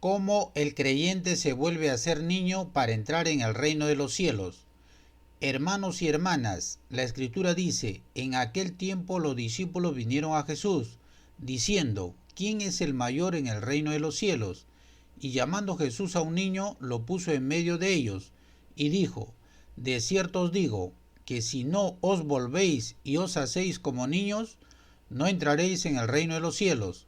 cómo el creyente se vuelve a ser niño para entrar en el reino de los cielos. Hermanos y hermanas, la Escritura dice, en aquel tiempo los discípulos vinieron a Jesús, diciendo, ¿quién es el mayor en el reino de los cielos? Y llamando Jesús a un niño, lo puso en medio de ellos, y dijo, de cierto os digo, que si no os volvéis y os hacéis como niños, no entraréis en el reino de los cielos.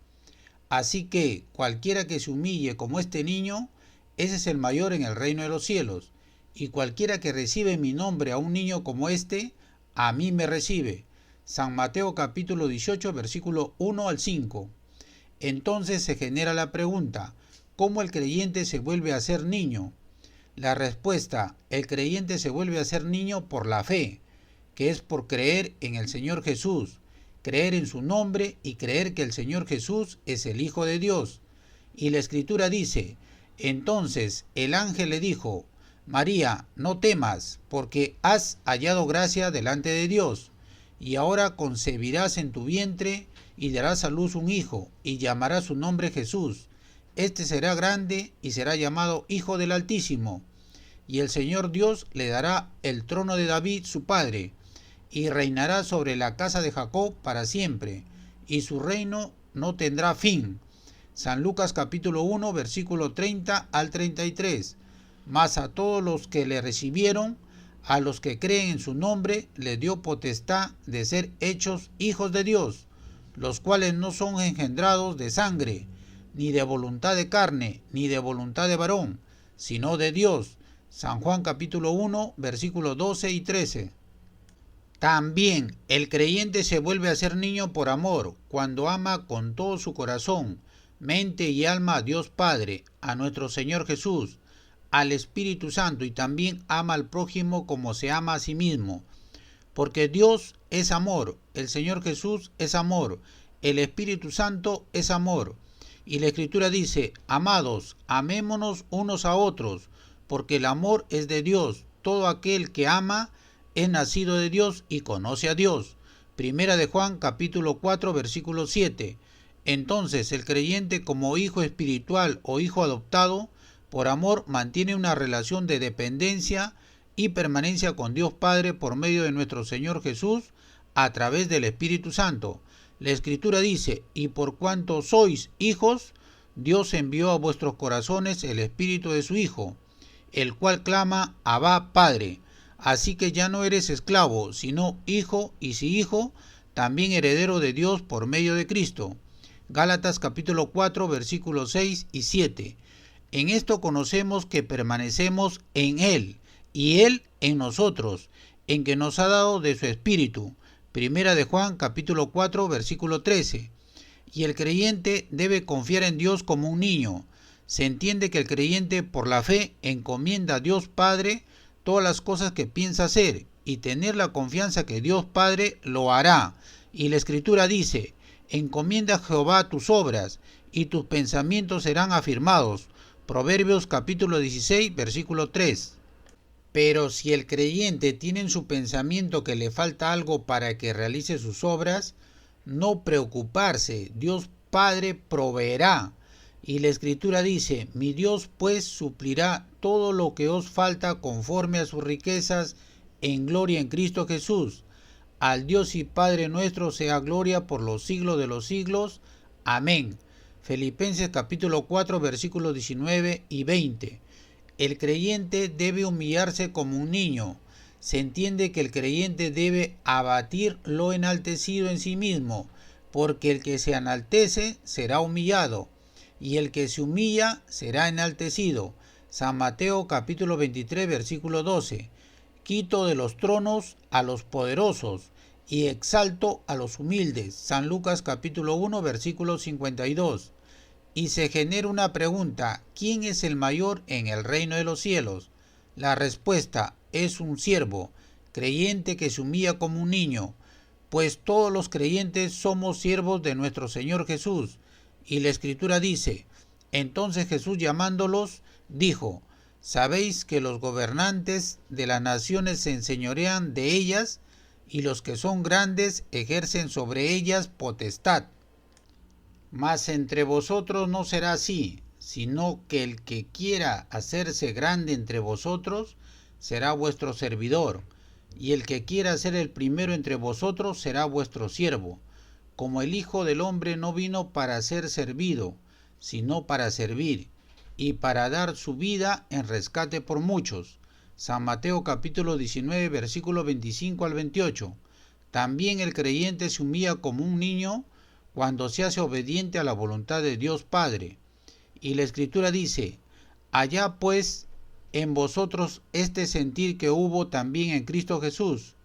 Así que cualquiera que se humille como este niño, ese es el mayor en el reino de los cielos. Y cualquiera que recibe mi nombre a un niño como este, a mí me recibe. San Mateo capítulo 18, versículo 1 al 5. Entonces se genera la pregunta, ¿cómo el creyente se vuelve a ser niño? La respuesta, el creyente se vuelve a ser niño por la fe, que es por creer en el Señor Jesús, creer en su nombre y creer que el Señor Jesús es el Hijo de Dios. Y la Escritura dice, entonces el ángel le dijo, María, no temas, porque has hallado gracia delante de Dios, y ahora concebirás en tu vientre y darás a luz un hijo, y llamarás su nombre Jesús. Este será grande y será llamado Hijo del Altísimo, y el Señor Dios le dará el trono de David su padre, y reinará sobre la casa de Jacob para siempre, y su reino no tendrá fin. San Lucas capítulo 1, versículo 30 al 33. Mas a todos los que le recibieron, a los que creen en su nombre, le dio potestad de ser hechos hijos de Dios, los cuales no son engendrados de sangre, ni de voluntad de carne, ni de voluntad de varón, sino de Dios. San Juan capítulo 1, versículos 12 y 13. También el creyente se vuelve a ser niño por amor, cuando ama con todo su corazón, mente y alma a Dios Padre, a nuestro Señor Jesús, al Espíritu Santo, y también ama al prójimo como se ama a sí mismo. Porque Dios es amor, el Señor Jesús es amor, el Espíritu Santo es amor. Y la Escritura dice, amados, amémonos unos a otros, porque el amor es de Dios. Todo aquel que ama es nacido de Dios y conoce a Dios. Primera de Juan capítulo 4 versículo 7. Entonces el creyente como hijo espiritual o hijo adoptado, por amor mantiene una relación de dependencia y permanencia con Dios Padre por medio de nuestro Señor Jesús a través del Espíritu Santo. La Escritura dice, y por cuanto sois hijos, Dios envió a vuestros corazones el Espíritu de su Hijo, el cual clama, Abba, Padre. Así que ya no eres esclavo, sino hijo, y si hijo, también heredero de Dios por medio de Cristo. Gálatas capítulo 4, versículos 6 y 7. En esto conocemos que permanecemos en Él, y Él en nosotros, en que nos ha dado de su Espíritu. Primera de Juan capítulo 4, versículo 13. Y el creyente debe confiar en Dios como un niño. Se entiende que el creyente por la fe encomienda a Dios Padre todas las cosas que piensa hacer y tener la confianza que Dios Padre lo hará. Y la Escritura dice, encomienda a Jehová tus obras y tus pensamientos serán afirmados. Proverbios capítulo 16, versículo 3. Pero si el creyente tiene en su pensamiento que le falta algo para que realice sus obras, no preocuparse, Dios Padre proveerá. Y la Escritura dice, mi Dios pues suplirá todo lo que os falta conforme a sus riquezas en gloria en Cristo Jesús. Al Dios y Padre nuestro sea gloria por los siglos de los siglos. Amén. Filipenses capítulo 4 versículos 19 y 20. El creyente debe humillarse como un niño. Se entiende que el creyente debe abatir lo enaltecido en sí mismo, porque el que se enaltece será humillado, y el que se humilla será enaltecido. San Mateo capítulo 23 versículo 12. Quito de los tronos a los poderosos y exalto a los humildes. San Lucas capítulo 1 versículo 52. Y se genera una pregunta, ¿quién es el mayor en el reino de los cielos? La respuesta es un siervo, creyente que se humilla como un niño, pues todos los creyentes somos siervos de nuestro Señor Jesús. Y la Escritura dice, entonces Jesús llamándolos, dijo, ¿sabéis que los gobernantes de las naciones se enseñorean de ellas, y los que son grandes ejercen sobre ellas potestad? Mas entre vosotros no será así, sino que el que quiera hacerse grande entre vosotros será vuestro servidor, y el que quiera ser el primero entre vosotros será vuestro siervo, como el Hijo del Hombre no vino para ser servido, sino para servir, y para dar su vida en rescate por muchos. San Mateo capítulo 19, versículo 25 al 28. También el creyente se humilla como un niño cuando se hace obediente a la voluntad de Dios Padre. Y la Escritura dice: allá pues en vosotros este sentir que hubo también en Cristo Jesús,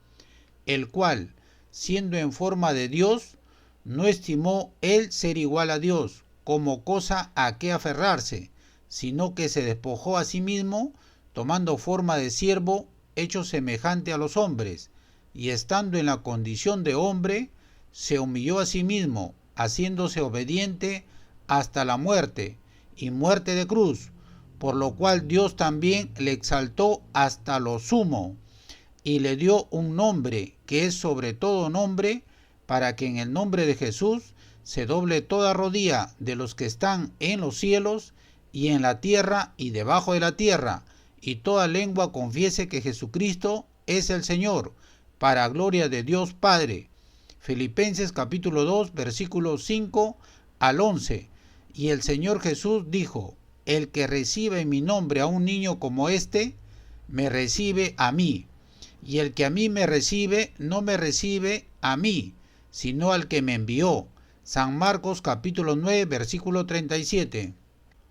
el cual, siendo en forma de Dios, no estimó él ser igual a Dios como cosa a que aferrarse, sino que se despojó a sí mismo, tomando forma de siervo, hecho semejante a los hombres, y estando en la condición de hombre, se humilló a sí mismo, haciéndose obediente hasta la muerte, y muerte de cruz, por lo cual Dios también le exaltó hasta lo sumo, y le dio un nombre que es sobre todo nombre, para que en el nombre de Jesús se doble toda rodilla de los que están en los cielos y en la tierra y debajo de la tierra, y toda lengua confiese que Jesucristo es el Señor, para gloria de Dios Padre. Filipenses capítulo 2, versículos 5 al 11. Y el Señor Jesús dijo: el que recibe en mi nombre a un niño como este, me recibe a mí. Y el que a mí me recibe, no me recibe a mí, sino al que me envió. San Marcos capítulo 9, versículo 37.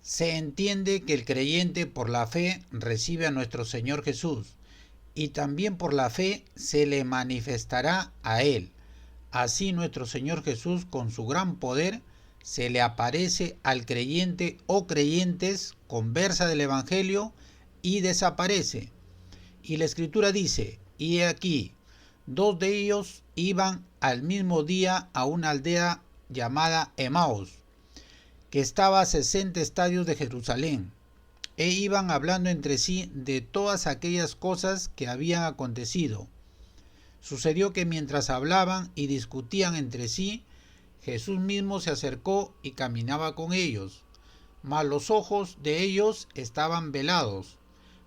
Se entiende que el creyente por la fe recibe a nuestro Señor Jesús, y también por la fe se le manifestará a él. Así nuestro Señor Jesús, con su gran poder, se le aparece al creyente o creyentes, conversa del Evangelio y desaparece. Y la Escritura dice: y he aquí, dos de ellos iban al mismo día a una aldea llamada Emaús, que estaba a 60 estadios de Jerusalén, e iban hablando entre sí de todas aquellas cosas que habían acontecido. Sucedió que mientras hablaban y discutían entre sí, Jesús mismo se acercó y caminaba con ellos, mas los ojos de ellos estaban velados,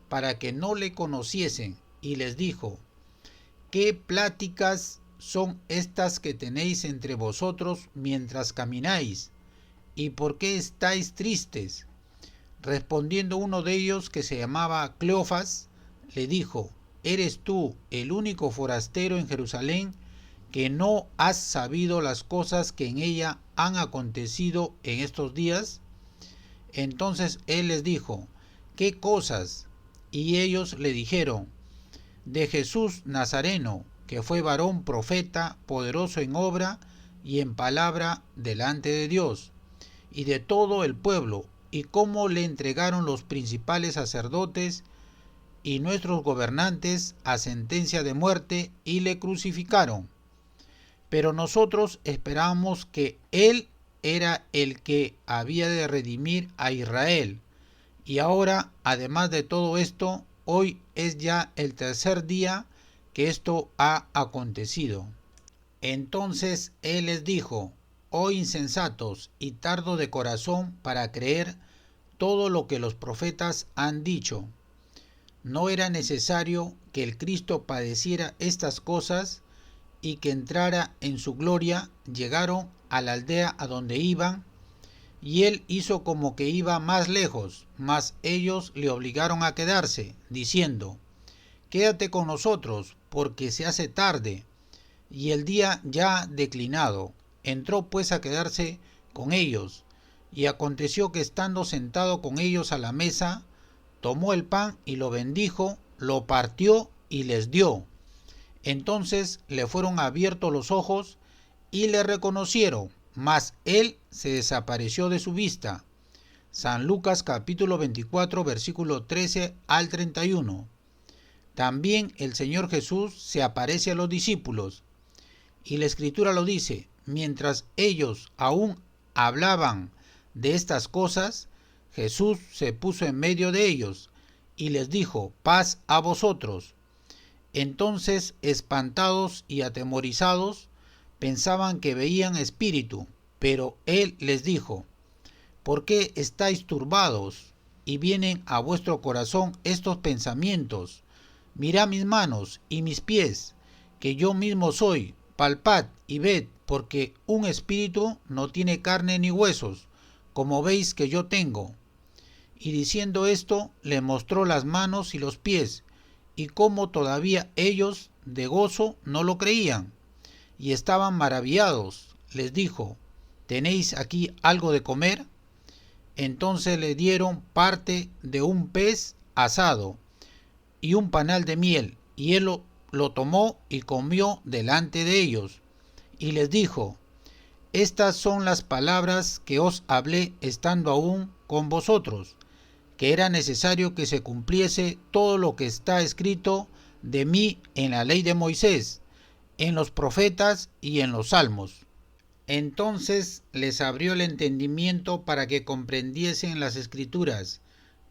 para que no le conociesen, y les dijo: ¿qué pláticas son estas que tenéis entre vosotros mientras camináis? ¿Y por qué estáis tristes? Respondiendo uno de ellos, que se llamaba Cleofas, le dijo: ¿eres tú el único forastero en Jerusalén que no has sabido las cosas que en ella han acontecido en estos días? Entonces él les dijo: ¿qué cosas? Y ellos le dijeron: de Jesús Nazareno, que fue varón profeta, poderoso en obra y en palabra delante de Dios y de todo el pueblo, y cómo le entregaron los principales sacerdotes y nuestros gobernantes a sentencia de muerte y le crucificaron. Pero nosotros esperábamos que él era el que había de redimir a Israel. Y ahora, además de todo esto, hoy es ya el tercer día que esto ha acontecido. Entonces él les dijo: oh insensatos y tardos de corazón para creer todo lo que los profetas han dicho. ¿No era necesario que el Cristo padeciera estas cosas y que entrara en su gloria? Llegaron a la aldea a donde iban, y él hizo como que iba más lejos, mas ellos le obligaron a quedarse, diciendo: quédate con nosotros, porque se hace tarde, y el día ya declinado. Entró pues a quedarse con ellos, y aconteció que estando sentado con ellos a la mesa, tomó el pan y lo bendijo, lo partió y les dio. Entonces le fueron abiertos los ojos y le reconocieron, mas él se desapareció de su vista. San Lucas capítulo 24, versículo 13 al 31. También el Señor Jesús se aparece a los discípulos, y la Escritura lo dice: mientras ellos aún hablaban de estas cosas, Jesús se puso en medio de ellos y les dijo: paz a vosotros. Entonces, espantados y atemorizados, pensaban que veían espíritu, pero él les dijo: ¿por qué estáis turbados y vienen a vuestro corazón estos pensamientos? Mirad mis manos y mis pies, que yo mismo soy, palpad y ved, porque un espíritu no tiene carne ni huesos, como veis que yo tengo. Y diciendo esto, le mostró las manos y los pies, y como todavía ellos de gozo no lo creían, y estaban maravillados, les dijo, ¿tenéis aquí algo de comer? Entonces le dieron parte de un pez asado y un panal de miel, y él lo tomó y comió delante de ellos, y les dijo, estas son las palabras que os hablé estando aún con vosotros, que era necesario que se cumpliese todo lo que está escrito de mí en la ley de Moisés, en los profetas y en los salmos. Entonces les abrió el entendimiento para que comprendiesen las escrituras,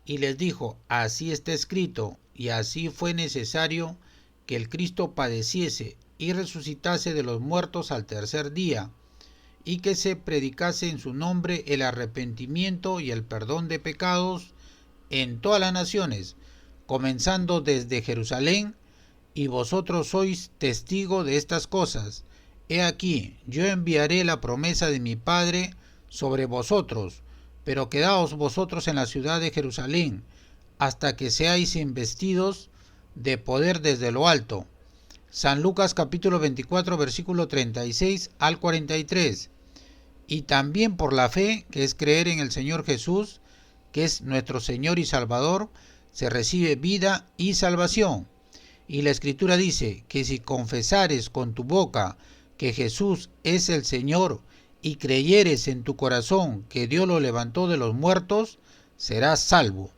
y les dijo, así está escrito, y así fue necesario que el Cristo padeciese y resucitase de los muertos al tercer día, y que se predicase en su nombre el arrepentimiento y el perdón de pecados en todas las naciones, comenzando desde Jerusalén, y vosotros sois testigo de estas cosas. He aquí, yo enviaré la promesa de mi Padre sobre vosotros, pero quedaos vosotros en la ciudad de Jerusalén, hasta que seáis investidos de poder desde lo alto. San Lucas capítulo 24, versículo 36 al 43. Y también por la fe, que es creer en el Señor Jesús, que es nuestro Señor y Salvador, se recibe vida y salvación. Y la Escritura dice que si confesares con tu boca que Jesús es el Señor y creyeres en tu corazón que Dios lo levantó de los muertos, serás salvo.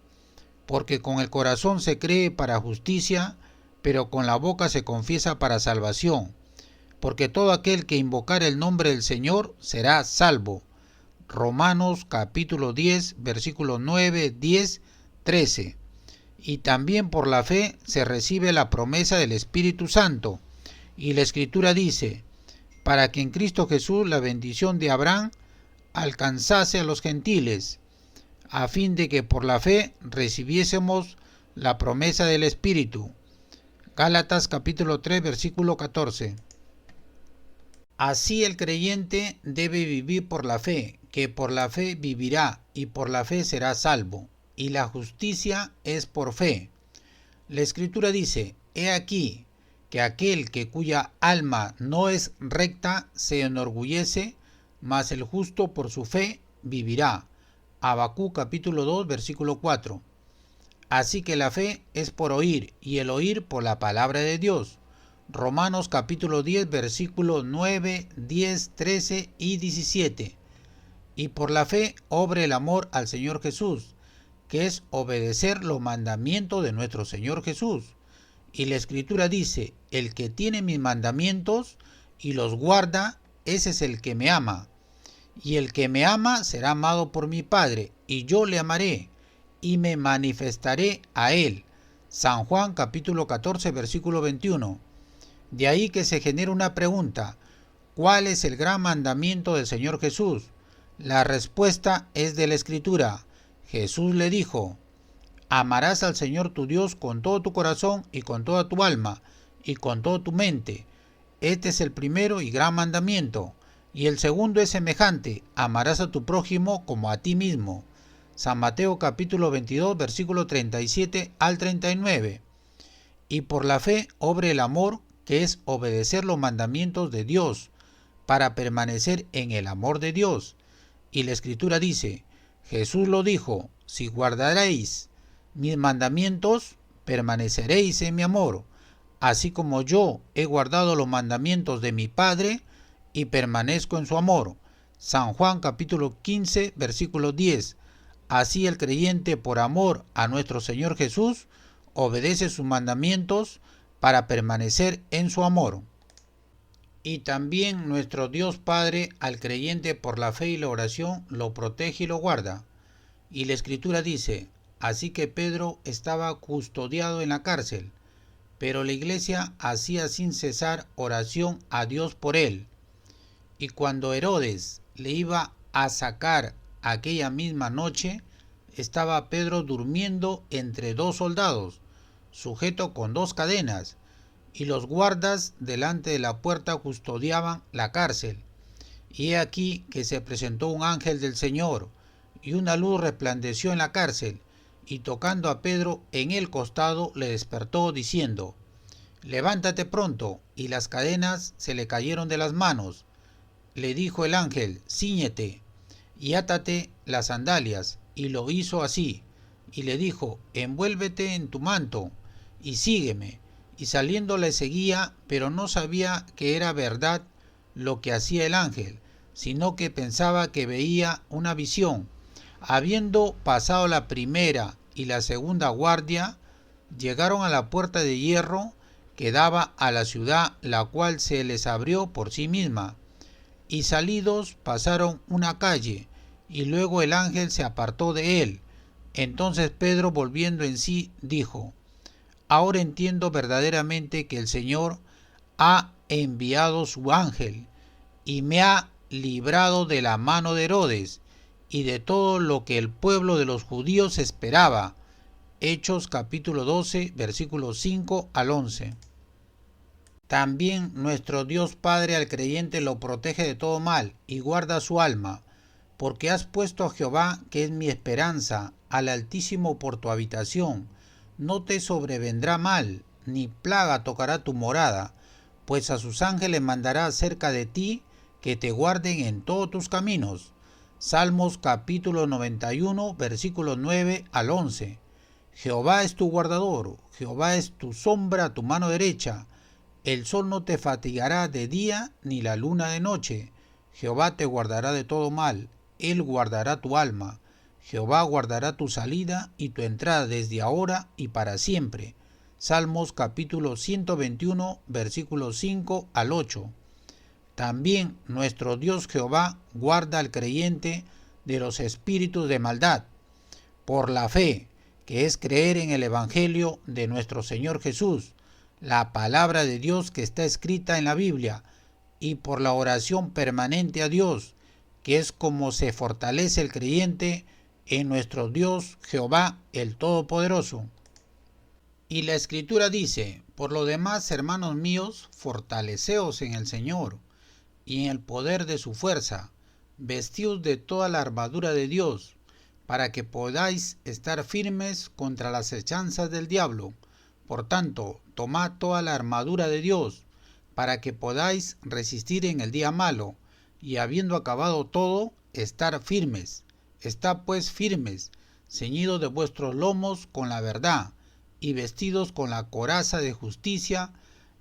Porque con el corazón se cree para justicia, pero con la boca se confiesa para salvación. Porque todo aquel que invocar el nombre del Señor será salvo. Romanos capítulo 10, versículos 9, 10, 13. Y también por la fe se recibe la promesa del Espíritu Santo. Y la Escritura dice, para que en Cristo Jesús la bendición de Abraham alcanzase a los gentiles, a fin de que por la fe recibiésemos la promesa del Espíritu. Gálatas capítulo 3, versículo 14. Así el creyente debe vivir por la fe, que por la fe vivirá y por la fe será salvo, y la justicia es por fe. La Escritura dice, he aquí que aquel que cuya alma no es recta se enorgullece, mas el justo por su fe vivirá. Habacuc capítulo 2, versículo 4. Así que la fe es por oír, y el oír por la palabra de Dios. Romanos capítulo 10, versículos 9, 10, 13 y 17. Y por la fe obra el amor al Señor Jesús, que es obedecer los mandamientos de nuestro Señor Jesús. Y la Escritura dice, el que tiene mis mandamientos y los guarda, ese es el que me ama. Y el que me ama será amado por mi Padre, y yo le amaré, y me manifestaré a él. San Juan capítulo 14, versículo 21. De ahí que se genera una pregunta, ¿cuál es el gran mandamiento del Señor Jesús? La respuesta es de la Escritura. Jesús le dijo, amarás al Señor tu Dios con todo tu corazón y con toda tu alma y con toda tu mente. Este es el primero y gran mandamiento. Y el segundo es semejante, amarás a tu prójimo como a ti mismo. San Mateo capítulo 22, versículo 37 al 39. Y por la fe obra el amor, que es obedecer los mandamientos de Dios, para permanecer en el amor de Dios. Y la Escritura dice, Jesús lo dijo, si guardaréis mis mandamientos, permaneceréis en mi amor, así como yo he guardado los mandamientos de mi Padre y permanezco en su amor. San Juan capítulo 15, versículo 10. Así el creyente, por amor a nuestro Señor Jesús, obedece sus mandamientos para permanecer en su amor. Y también nuestro Dios Padre al creyente por la fe y la oración lo protege y lo guarda. Y la Escritura dice, así que Pedro estaba custodiado en la cárcel, pero la iglesia hacía sin cesar oración a Dios por él. Y cuando Herodes le iba a sacar aquella misma noche estaba Pedro durmiendo entre dos soldados, sujeto con dos cadenas, y los guardas delante de la puerta custodiaban la cárcel. Y he aquí que se presentó un ángel del Señor, y una luz resplandeció en la cárcel, y tocando a Pedro en el costado le despertó, diciendo: Levántate pronto. Y las cadenas se le cayeron de las manos. Le dijo el ángel: Cíñete y átate las sandalias. Y lo hizo así. Y le dijo: Envuélvete en tu manto y sígueme. Y saliendo le seguía, pero no sabía que era verdad lo que hacía el ángel, sino que pensaba que veía una visión. Habiendo pasado la primera y la segunda guardia, llegaron a la puerta de hierro que daba a la ciudad, la cual se les abrió por sí misma. Y salidos pasaron una calle, y luego el ángel se apartó de él. Entonces Pedro, volviendo en sí, dijo: Ahora entiendo verdaderamente que el Señor ha enviado su ángel, y me ha librado de la mano de Herodes, y de todo lo que el pueblo de los judíos esperaba. Hechos capítulo 12, versículos 5 al 11. También nuestro Dios Padre al creyente lo protege de todo mal y guarda su alma, porque has puesto a Jehová, que es mi esperanza, al Altísimo por tu habitación. No te sobrevendrá mal, ni plaga tocará tu morada, pues a sus ángeles mandará acerca de ti, que te guarden en todos tus caminos. Salmos capítulo 91, versículos 9 al 11. Jehová es tu guardador, Jehová es tu sombra a tu mano derecha. El sol no te fatigará de día, ni la luna de noche. Jehová te guardará de todo mal, Él guardará tu alma. Jehová guardará tu salida y tu entrada desde ahora y para siempre. Salmos capítulo 121, versículos 5 al 8. También nuestro Dios Jehová guarda al creyente de los espíritus de maldad, por la fe, que es creer en el Evangelio de nuestro Señor Jesús, la palabra de Dios que está escrita en la Biblia, y por la oración permanente a Dios, que es como se fortalece el creyente en nuestro Dios Jehová el Todopoderoso. Y la Escritura dice: Por lo demás, hermanos míos, fortaleceos en el Señor y en el poder de su fuerza, vestíos de toda la armadura de Dios, para que podáis estar firmes contra las hechanzas del diablo. Por tanto, tomad toda la armadura de Dios, para que podáis resistir en el día malo, y habiendo acabado todo, estar firmes. Estad pues firmes, ceñidos de vuestros lomos con la verdad, y vestidos con la coraza de justicia,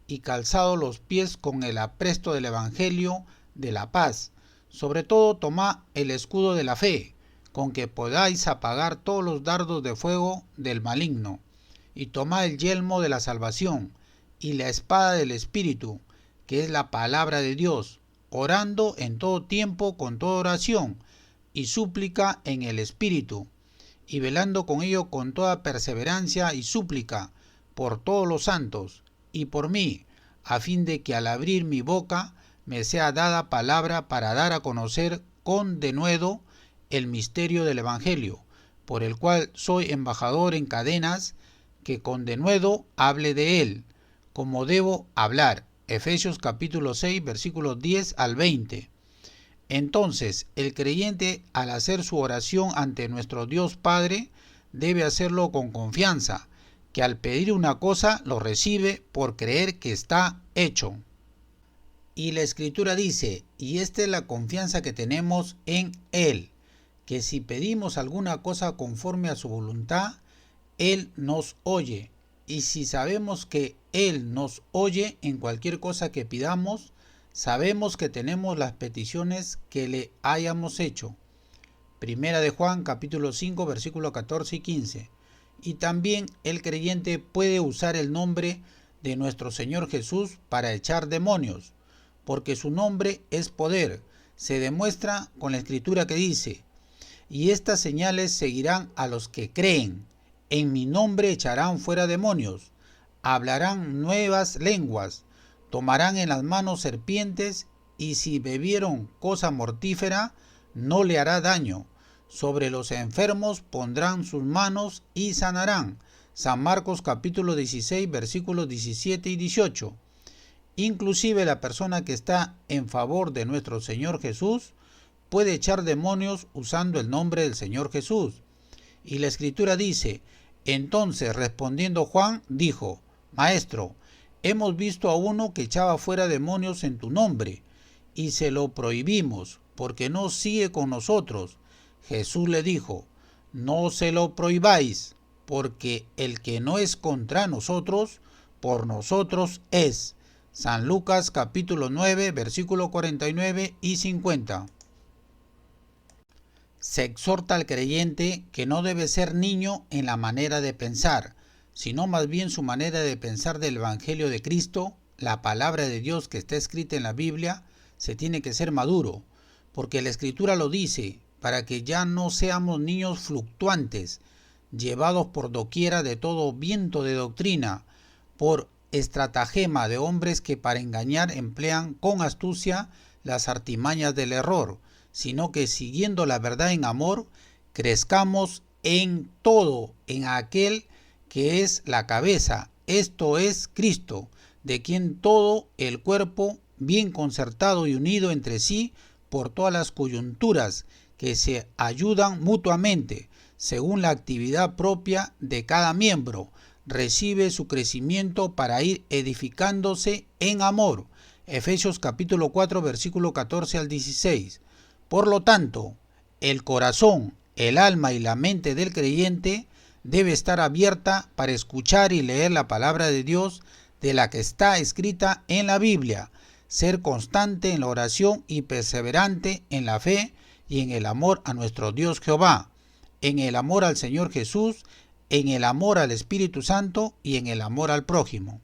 y calzados los pies con el apresto del Evangelio de la paz. Sobre todo tomad el escudo de la fe, con que podáis apagar todos los dardos de fuego del maligno. Y tomad el yelmo de la salvación, y la espada del Espíritu, que es la palabra de Dios, orando en todo tiempo con toda oración y súplica en el Espíritu, y velando con ello con toda perseverancia y súplica por todos los santos, y por mí, a fin de que al abrir mi boca me sea dada palabra para dar a conocer con denuedo el misterio del Evangelio, por el cual soy embajador en cadenas, que con denuedo hable de él, como debo hablar. Efesios capítulo 6, versículos 10 al 20. Entonces, el creyente, al hacer su oración ante nuestro Dios Padre, debe hacerlo con confianza, que al pedir una cosa lo recibe por creer que está hecho. Y la Escritura dice: y esta es la confianza que tenemos en Él, que si pedimos alguna cosa conforme a su voluntad, Él nos oye. Y si sabemos que Él nos oye en cualquier cosa que pidamos, sabemos que tenemos las peticiones que le hayamos hecho. Primera de Juan capítulo 5 versículos 14 y 15. Y también el creyente puede usar el nombre de nuestro Señor Jesús para echar demonios, porque su nombre es poder. Se demuestra con la Escritura que dice: y estas señales seguirán a los que creen. En mi nombre echarán fuera demonios, hablarán nuevas lenguas, tomarán en las manos serpientes, y si bebieron cosa mortífera, no le hará daño. Sobre los enfermos pondrán sus manos y sanarán. San Marcos capítulo 16, versículos 17 y 18. Inclusive la persona que está en favor de nuestro Señor Jesús puede echar demonios usando el nombre del Señor Jesús. Y la Escritura dice: entonces respondiendo Juan dijo: Maestro, hemos visto a uno que echaba fuera demonios en tu nombre, y se lo prohibimos, porque no sigue con nosotros. Jesús le dijo: no se lo prohibáis, porque el que no es contra nosotros, por nosotros es. San Lucas capítulo 9, versículo 49 y 50. Se exhorta al creyente que no debe ser niño en la manera de pensar, sino más bien su manera de pensar del Evangelio de Cristo, la palabra de Dios que está escrita en la Biblia, se tiene que ser maduro, porque la Escritura lo dice, para que ya no seamos niños fluctuantes, llevados por doquiera de todo viento de doctrina, por estratagema de hombres que para engañar emplean con astucia las artimañas del error, sino que siguiendo la verdad en amor, crezcamos en todo, en aquel que es la cabeza, esto es Cristo, de quien todo el cuerpo, bien concertado y unido entre sí por todas las coyunturas que se ayudan mutuamente, según la actividad propia de cada miembro, recibe su crecimiento para ir edificándose en amor. Efesios capítulo 4, versículo 14 al 16. Por lo tanto, el corazón, el alma y la mente del creyente debe estar abierta para escuchar y leer la palabra de Dios de la que está escrita en la Biblia, ser constante en la oración y perseverante en la fe y en el amor a nuestro Dios Jehová, en el amor al Señor Jesús, en el amor al Espíritu Santo y en el amor al prójimo.